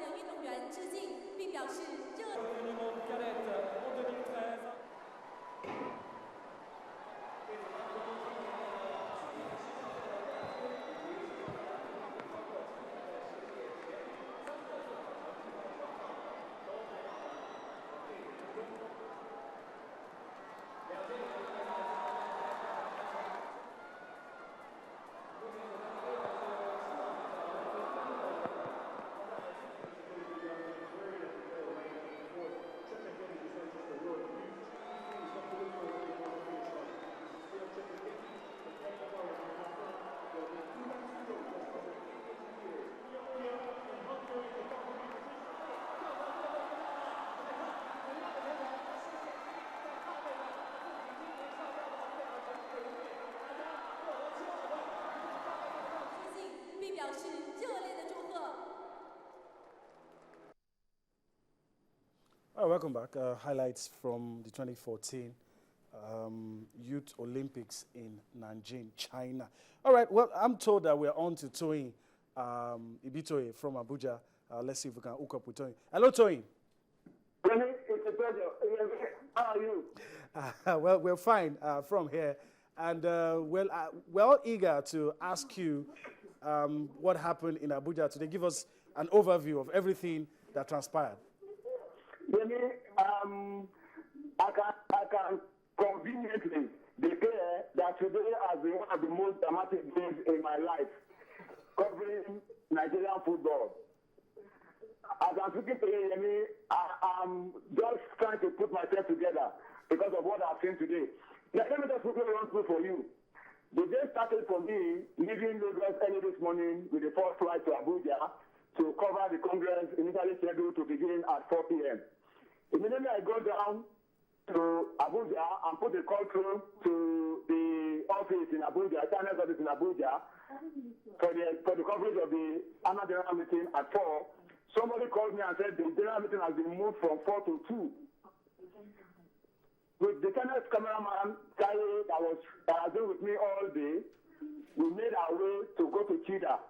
向运动员致敬，并表示热。All right, welcome back. Highlights from the 2014 Youth Olympics in Nanjing, China. All right, well, I'm told that we're on to Toyin Ibitoye from Abuja. Let's see if we can hook up with Toyin. Hello, Toyin. It's a pleasure. How are you? Well, we're fine from here. And we're all eager to ask you what happened in Abuja today. Give us an overview of everything that transpired. I can conveniently declare that today has been one of the most dramatic days in my life, covering Nigerian football. As I'm speaking to you, I'm just trying to put myself together because of what I've seen today. Now, let me just quickly run through for you. The day started for me leaving Lagos early this morning with the first flight to Abuja to cover the Congress initially scheduled to begin at 4 p.m. Immediately I go down to Abuja and put a call through to the office in Abuja, China's office in Abuja, for the coverage of the annual general meeting at 4. Somebody called me and said the general meeting has been moved from 4 to 2. With the China's cameraman, Kai, that has been with me all day, we made our way to go to Chida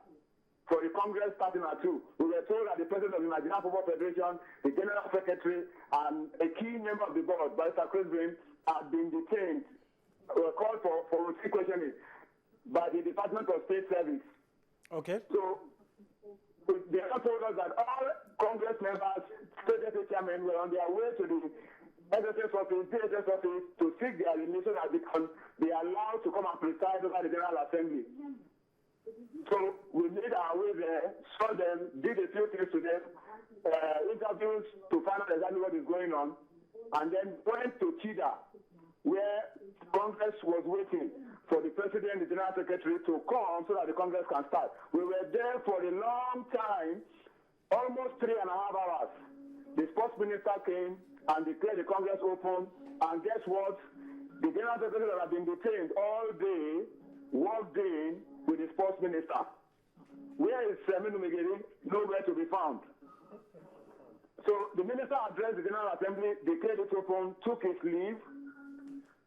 for the Congress starting at 2. We were told that the president of the Nigerian Football Federation, the general secretary, and a key member of the board, Barrister Giwa, had been detained. We were called for questioning by the Department of State Service. Okay. So they also told us that all Congress members, State FA Chairmen, were on their way to the NFF office, DHS office, to seek their resignation as they are allowed to come and preside over the General Assembly. So we made our way there, saw them, did a few things to them, interviews to find out exactly what is going on, and then went to Chida, where Congress was waiting for the president, the general secretary to come so that the Congress can start. We were there for a long time, almost 3.5 hours. The sports minister came and declared the Congress open, and guess what? The general secretary that had been detained all day walked in with the sports minister. Where is Aminu Maigari? Nowhere to be found. So the minister addressed the General Assembly, declared it open, took his leave,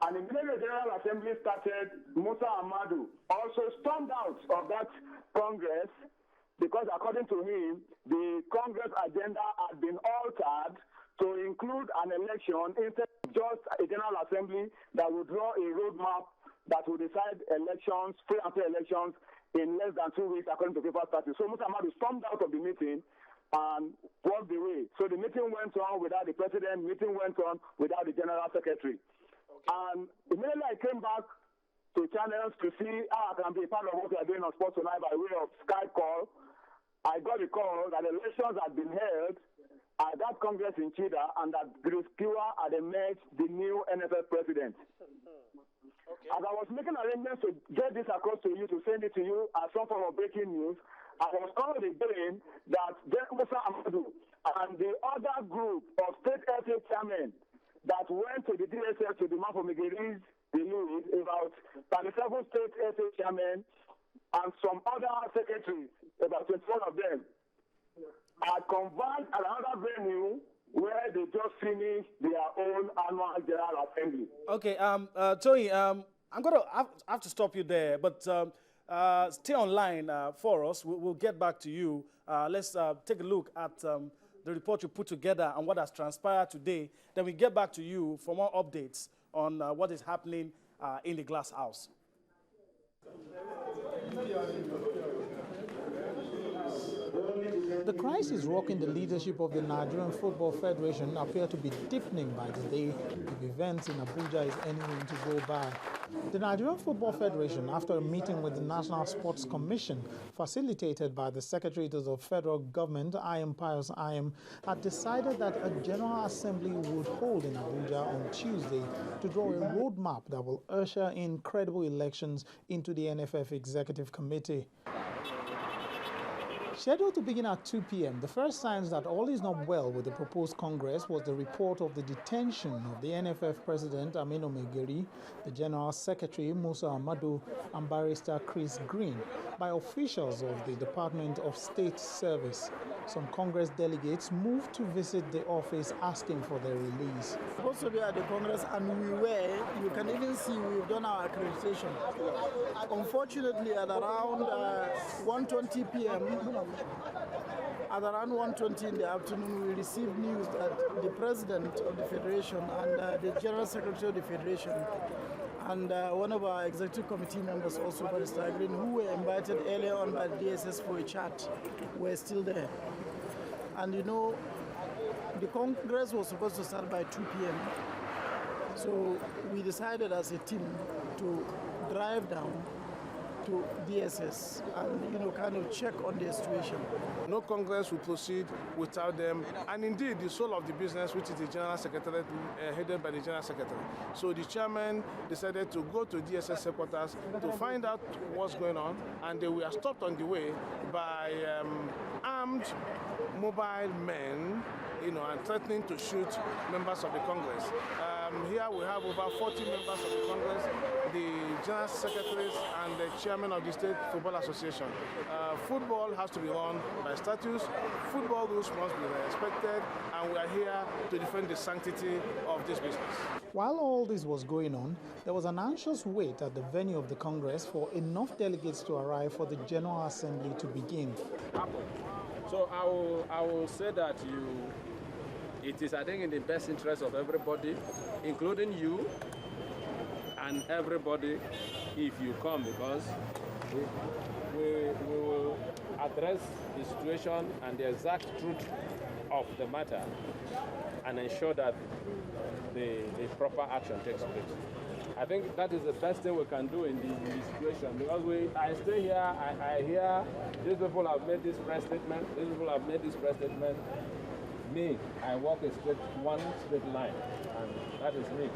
and immediately the General Assembly started. Musa Amadu also stormed out of that Congress because, according to him, the Congress agenda had been altered to include an election instead of just a General Assembly that would draw a roadmap that will decide elections, free and fair elections, in less than 2 weeks, according to paper statute. So Musa Amadu stormed out of the meeting and walked away. So the meeting went on without the president, meeting went on without the general secretary. Okay. And immediately I came back to channels to see how I can be a part of what we are doing on Sports Tonight by way of Skype call. I got a call that elections had been held at that Congress in Chida and that Barrister Giwa had emerged the new NFF president. Okay. As I was making arrangements to get this across to you, to send it to you as some form of breaking news, I was already saying that Musa Amadu and the other group of State FA Chairmen that went to the DSS to demand for Maigari's release, about 37 State FA Chairmen and some other secretaries, about 21 of them, had convened at another venue where they just finished their own annual general assembly. Okay, Tony, I'm going to have to stop you there, but Stay online for us. We'll get back to you. Let's take a look at the report you put together and what has transpired today. Then we get back to you for more updates on what is happening in the glass house. The crisis rocking the leadership of the Nigerian Football Federation appear to be deepening by the day if events in Abuja is anything to go by. The Nigerian Football Federation, after a meeting with the National Sports Commission, facilitated by the Secretariat of Federal Government, Pius Ayem, had decided that a General Assembly would hold in Abuja on Tuesday to draw a roadmap that will usher in credible elections into the NFF Executive Committee. Scheduled to begin at 2 p.m., the first signs that all is not well with the proposed Congress was the report of the detention of the NFF President Aminu Maigari, the General Secretary Musa Amadu, and Barrister Chris Green by officials of the Department of State Service. Some Congress delegates moved to visit the office asking for their release. Supposed to be at the Congress, and we were. You can even see we've done our accreditation. Unfortunately, at around 1:20 p.m., at around 1:20 in the afternoon, we received news that the President of the Federation and the General Secretary of the Federation and one of our executive committee members, also Barrister Green, who were invited earlier on by the DSS for a chat, were still there. And you know, the Congress was supposed to start by 2 p.m. So we decided as a team to drive down to DSS and, you know, kind of check on the situation. No Congress will proceed without them, and indeed the soul of the business, which is the General Secretary, headed by the General Secretary. So the chairman decided to go to DSS headquarters to find out what's going on, and they were stopped on the way by armed mobile men, you know, and threatening to shoot members of the Congress. Here we have over 40 members of the Congress, the General Secretaries and the Chairman of the State Football Association. Football has to be run by statutes, football rules must be respected, and we are here to defend the sanctity of this business. While all this was going on, there was an anxious wait at the venue of the Congress for enough delegates to arrive for the General Assembly to begin. So I will say that it is, I think, in the best interest of everybody, including you and everybody, if you come, because we will address the situation and the exact truth of the matter and ensure that the proper action takes place. I think that is the best thing we can do in this situation, because I stay here, I hear these people have made this press statement, these people have made this press statement. Me, I walk one straight line, and that is me.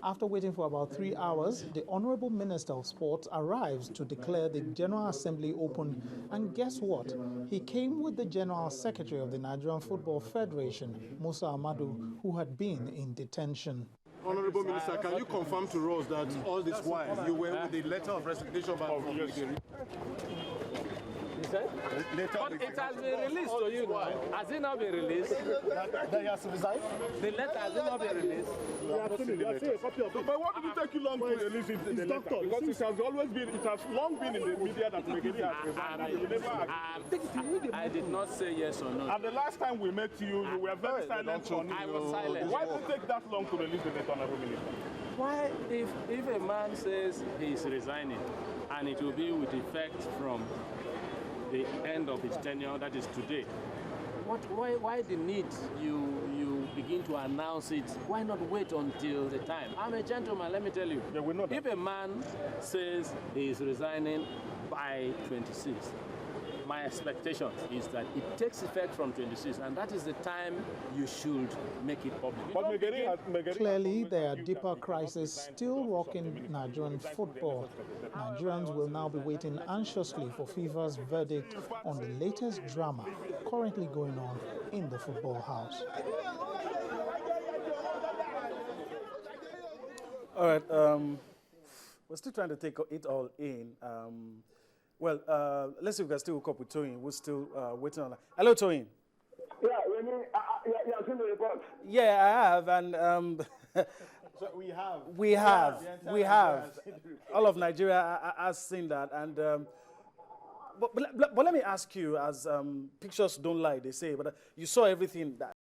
After waiting for about 3 hours, the Honorable Minister of Sports arrives to declare the General Assembly open. And guess what? He came with the General Secretary of the Nigerian Football Federation, Musa Amadu, who had been in detention. Honorable Minister, can you confirm to us that all this while you were with the letter of resignation from Maigari? But it has been released to you now. Has it not been released? That he has resigned? The letter has it not been released? But what did it take you long to release it in the letter? Because it has always been, it has long been in the media that Maigari has resigned. I did not say yes or no. And the last time we met you, you were very silent on it. I was silent. Why did it take that long to release the letter, Honorable Minister? Why, if a man says he is resigning, and it will be with effect from the end of his tenure, that is today, why the need you begin to announce it? Why not wait until the time? I'm a gentleman, let me tell you. Yeah, we know that. If a man says he is resigning by 26, my expectation is that it takes effect from 26, and that is the time you should make it public. But Maigari Clearly, there are deeper crises still rocking Nigerian football. Nigerians will now be waiting anxiously for FIFA's verdict on the latest drama currently going on in the football house. All right, we're still trying to take it all in. Well, let's see if we can still hook up with Toyin. We're still waiting on that. Hello, Toyin. Yeah, I've seen the report. Yeah, I have, and So we have. We have. All of Nigeria has seen that. And but let me ask you, as pictures don't lie, they say, but you saw everything that